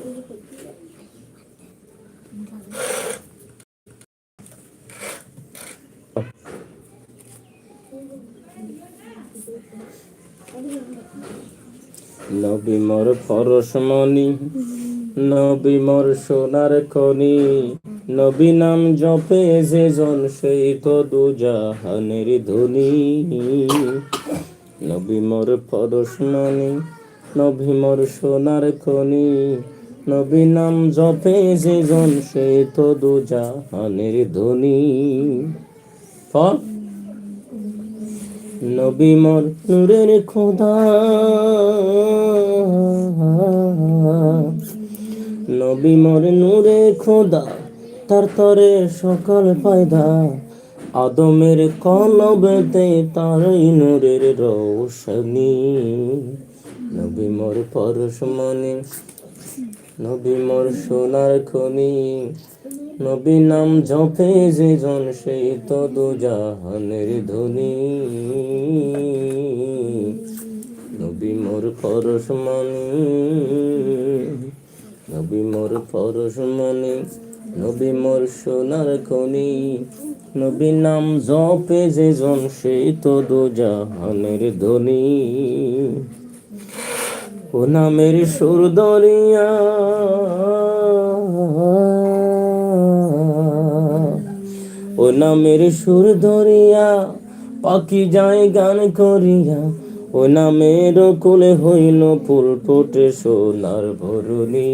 নবী মোর পরশমণি, নবী মোর সোনার খনি, নবী নাম জপে যে জন সেই তো দুজাহানের ধনী। নবী মোর পরশমণি, নবী মোর সোনার খনি, নবী নাম জপে যে জন সেই তো দুজাহানের ধনী। নবী মোর নূরের খোদা, নবী মোর নূরে খোদা, তার তরে সকল পয়দা, আদমের কলবেতে তারই নূরের রৌশনী। নবী মোর পরশমণি, নবী মোর সোনার খনি, নবী নাম জপে যে জন সেই তো দুজাহানের ধনী। নবী মোর পরশমণি, নবী মোর পরশমণি, নবী মোর সোনার খনি, নবী নাম জপে যে জন সেই তো দুজাহানের ধনী। ও নামের সুর দরিয়া, ও নামের সুর ধরিয়া পাখি যায় গান করিয়া, ও নামের কোলে হইল ফুল ফোটে সোনার ভরণী।